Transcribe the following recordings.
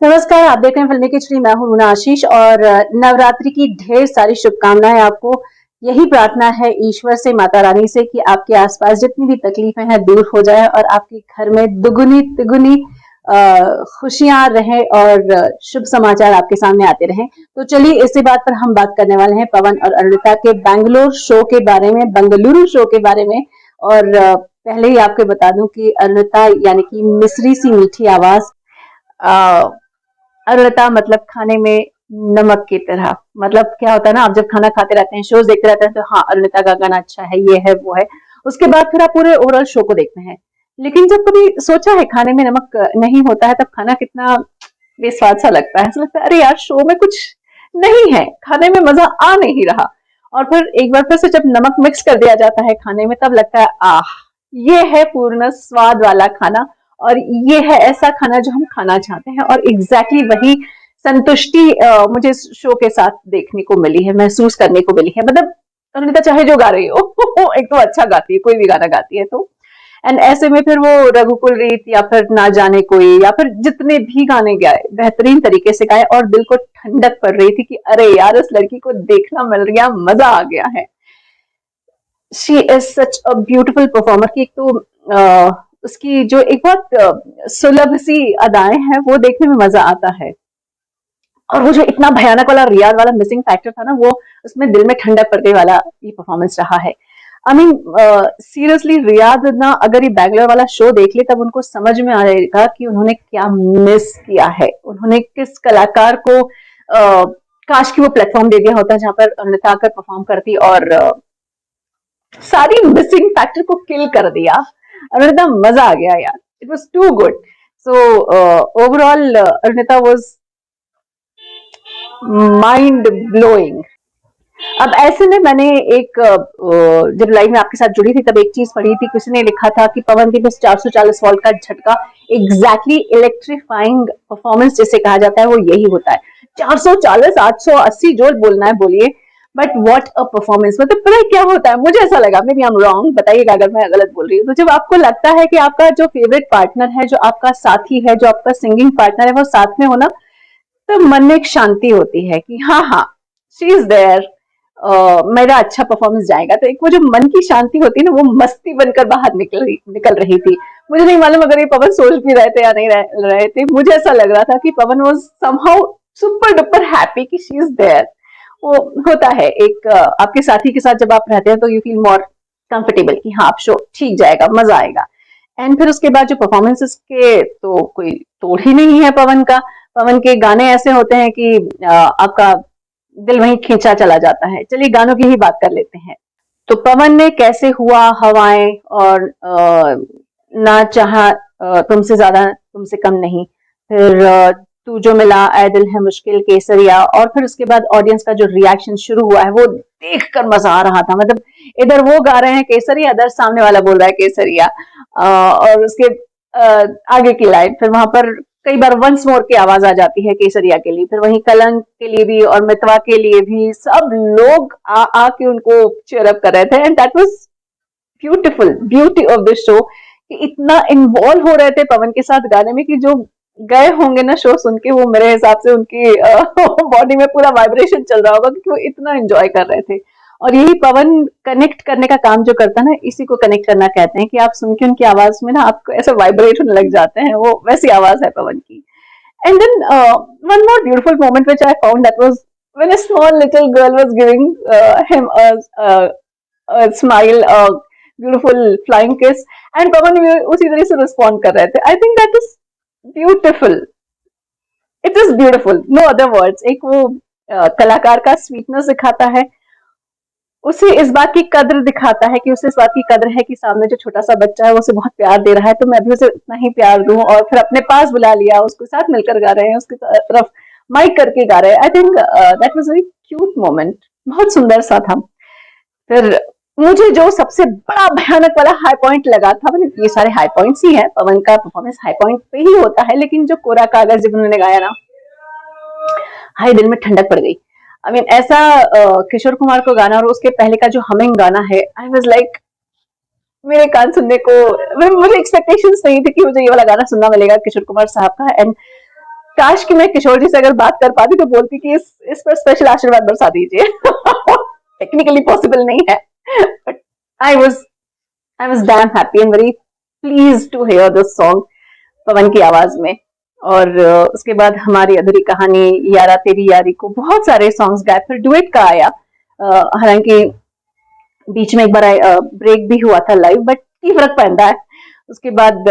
नमस्कार, आप देख रहे हैं फिल्मी खिचड़ी। मैं हूँ रूना आशीष और नवरात्रि की ढेर सारी शुभकामनाएं आपको। यही प्रार्थना है ईश्वर से, माता रानी से कि आपके आसपास जितनी भी तकलीफें हैं दूर हो जाए और आपके घर में दुगुनी तिगुनी खुशियां रहें और शुभ समाचार आपके सामने आते रहें। तो चलिए इसी बात पर हम बात करने वाले हैं पवन और अरुणिता के बेंगलुरु शो के बारे में, बेंगलुरु शो के बारे में। और पहले ही आपको बता दूं कि अरुणिता यानी कि मिश्री सी मीठी आवाज, अरुणता मतलब खाने में नमक की तरह। मतलब क्या होता है ना, आप जब खाना खाते रहते हैं, शोज देखते रहते हैं, तो हाँ अरुणिता का गाना अच्छा है, ये है वो है। उसके बाद फिर आप पूरे ओवरऑल शो को देखते हैं। लेकिन जब कभी सोचा है खाने में नमक नहीं होता है, तब खाना कितना बेस्वाद सा लगता है। ऐसा लगता है अरे यार शो में कुछ नहीं है, खाने में मजा आ नहीं रहा। और फिर एक बार फिर से जब नमक मिक्स कर दिया जाता है खाने में, तब लगता है आह, ये है पूर्ण स्वाद वाला खाना। और ये है ऐसा खाना जो हम खाना चाहते हैं। और एग्जैक्टली वही संतुष्टि मुझे इस शो के साथ देखने को मिली है, महसूस करने को मिली है। मतलब अरुणिता चाहे जो गा रही हो एक तो अच्छा गाती है, कोई भी गाना गाती है तो। एंड ऐसे में फिर वो रघुकुल रीत या फिर ना जाने कोई या फिर जितने भी गाने गाए, बेहतरीन तरीके से गाए और दिल को ठंडक पड़ रही थी कि अरे यार इस लड़की को देखना मिल गया, मजा आ गया है। She is such a beautiful performer की एक तो उसकी जो एक बहुत सुलभ सी अदाएं हैं वो देखने में मजा आता है। और वो जो इतना भयानक वाला रियाज वाला मिसिंग फैक्टर था ना, वो उसमें दिल में ठंडक पड़ने वाला ये परफॉर्मेंस रहा है। आई मीन सीरियसली, रियाज ना अगर ये बैंगलोर वाला शो देख ले तब उनको समझ में आएगा कि उन्होंने क्या मिस किया है, उन्होंने किस कलाकार को काश की वो प्लेटफॉर्म दे दिया होता जहां पर अरुणिता आकर परफॉर्म करती और सारी मिसिंग फैक्टर को किल कर दिया। अरुणिता मजा आ गया यार, it was too good. So overall Arunita was mind blowing. अब ऐसे में मैंने एक जब लाइव में आपके साथ जुड़ी थी तब एक चीज पढ़ी थी, किसी ने लिखा था कि पवन के बस 440 वोल्ट का झटका, एग्जैक्टली इलेक्ट्रीफाइंग परफॉर्मेंस जिसे कहा जाता है वो यही होता है। 440 880 जो बोलना है बोलिए, बट व्हाट अ परफॉर्मेंस। मतलब पता है क्या होता है, मुझे ऐसा लगा, maybe I am wrong, बताइएगा अगर मैं गलत बोल रही हूँ। तो जब आपको लगता है कि आपका जो फेवरेट पार्टनर है, जो आपका साथी है, जो आपका सिंगिंग पार्टनर है, वो साथ में हो ना, तो मन में एक शांति होती है कि हाँ हाँ शी इज देयर, मेरा अच्छा परफॉर्मेंस जाएगा। तो एक वो जो मन की शांति होती है ना, वो मस्ती बनकर बाहर निकल रही थी। मुझे नहीं मालूम अगर ये पवन सोच भी रहे थे या नहीं रहे थे, मुझे ऐसा लग रहा था कि Pawan was somehow super duper happy कि शी इज देयर। वो होता है एक आपके साथी के साथ जब आप रहते हैं तो यू फील मोर कंफर्टेबल कि हाँ आप शो ठीक जाएगा, मजा आएगा। एंड फिर उसके बाद जो परफॉर्मेंसेस के तो कोई तोड़ ही नहीं है पवन का। पवन के गाने ऐसे होते हैं कि आपका दिल वहीं खींचा चला जाता है। चलिए गानों की ही बात कर लेते हैं। तो पवन ने कैसे हुआ, हवाएं और ना चाहा, तुमसे ज्यादा तुमसे कम नहीं, फिर तू जो मिला, ऐ दिल है मुश्किल, केसरिया। और फिर उसके बाद ऑडियंस का जो रिएक्शन शुरू हुआ है वो देख कर मजा आ रहा था। मतलब इधर वो गा रहे हैं केसरिया, इधर सामने वाला बोल रहा है केसरिया। और उसके आगे की लाइन फिर वहां पर कई बार वंस मोर की आवाज आ जाती है केसरिया के लिए, फिर वहीं कलंक के लिए भी और मितवा के लिए भी सब लोग आके उनको चेयरअप कर रहे थे। And that was beautiful, beauty of the show कि इतना इन्वॉल्व हो रहे थे पवन के साथ गाने में कि जो गए होंगे ना शो सुन के, वो मेरे हिसाब से उनकी बॉडी में पूरा वाइब्रेशन चल रहा होगा क्योंकि वो इतना एंजॉय कर रहे थे। और यही पवन कनेक्ट करने का काम जो करता है ना, इसी को कनेक्ट करना कहते हैं कि आप सुन के उनकी आवाज में ना आपको ऐसे वाइब्रेट होने लग जाते हैं, वो वैसी आवाज है पवन की। And then one more beautiful moment which I found, that was when a small little girl was giving him a smile, a beautiful flying kiss, and पवन भी उसी तरह से रिस्पॉन्ड कर रहे थे। I think that is beautiful. It is beautiful. No other words. एक वो कलाकार का स्वीटनेस दिखाता है, उसे इस बात की कद्र दिखाता है कि उसे इस बात की कद्र है कि सामने जो छोटा सा बच्चा है वो उसे बहुत प्यार दे रहा है, तो मैं भी उसे उतना ही प्यार दूं। और फिर अपने पास बुला लिया, उसके साथ मिलकर गा रहे हैं, उसकी तरफ माइक करके गा रहे हैं। I think that was very cute moment, बहुत सुंदर सा था। फिर मुझे जो सबसे बड़ा भयानक वाला हाई पॉइंट लगा था, मतलब ये सारे हाई पॉइंट्स ही है, पवन का परफॉर्मेंस हाई पॉइंट पे ही होता है, लेकिन जो कोरा कागज जब उन्होंने गाया ना, हाय दिल में ठंडक पड़ गई। आई मीन ऐसा किशोर कुमार को गाना और उसके पहले का जो हमिंग गाना है, आई वाज लाइक मेरे कान सुनने को, मुझे एक्सपेक्टेशंस नहीं थी कि मुझे ये वाला गाना सुनना मिलेगा किशोर कुमार साहब का। एंड काश कि मैं किशोर जी से अगर बात कर पाती तो बोलती कि इस पर स्पेशल आशीर्वाद बरसा दीजिए। टेक्निकली पॉसिबल नहीं है, but I was damn happy and very please to hear this song Pawan की आवाज में। और उसके बाद हमारी अधूरी कहानी, यारा तेरी यारी को बहुत सारे सॉन्ग्स गाए, फिर डुएट का आया। हालांकि बीच में एक बार ब्रेक भी हुआ था लाइव, बट की फर्क पड़ता है। उसके बाद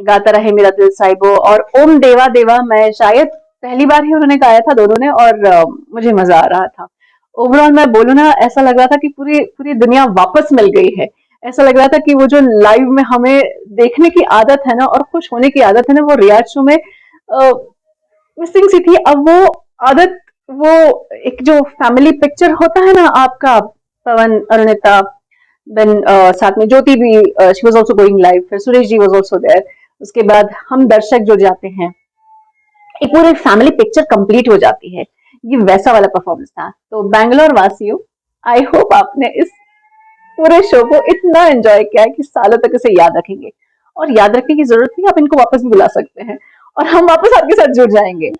गाता रहे मेरा दिल साहिबो और ओम देवा देवा, मैं शायद पहली बार ही उन्होंने गाया था दोनों ने, और मुझे मजा आ रहा था। ओवरऑल मैं बोलूँ ना, ऐसा लग रहा था कि पूरी पूरी दुनिया वापस मिल गई है। ऐसा लग रहा था कि वो जो लाइव में हमें देखने की आदत है ना और खुश होने की आदत है ना, वो रियाज शो में मिसिंग सी थी। अब वो आदत, वो एक जो फैमिली पिक्चर होता है ना आपका, पवन, अरुणिता, देन साथ में ज्योति भी, she was also going live, फिर Suresh ji was also there. उसके बाद हम दर्शक जुड़ जाते हैं, एक पूरी फैमिली पिक्चर कंप्लीट हो जाती है। ये वैसा वाला परफॉर्मेंस था। तो बैंगलोर वासियों, आई होप आपने इस पूरे शो को इतना एंजॉय किया है कि सालों तक इसे याद रखेंगे। और याद रखने की जरूरत नहीं, आप इनको वापस भी बुला सकते हैं और हम वापस आपके साथ जुड़ जाएंगे।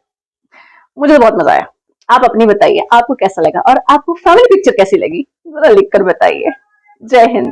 मुझे तो बहुत मजा आया। आप अपनी बताइए, आपको कैसा लगा और आपको फैमिली पिक्चर कैसी लगी, जरा लिखकर बताइए। जय हिंद।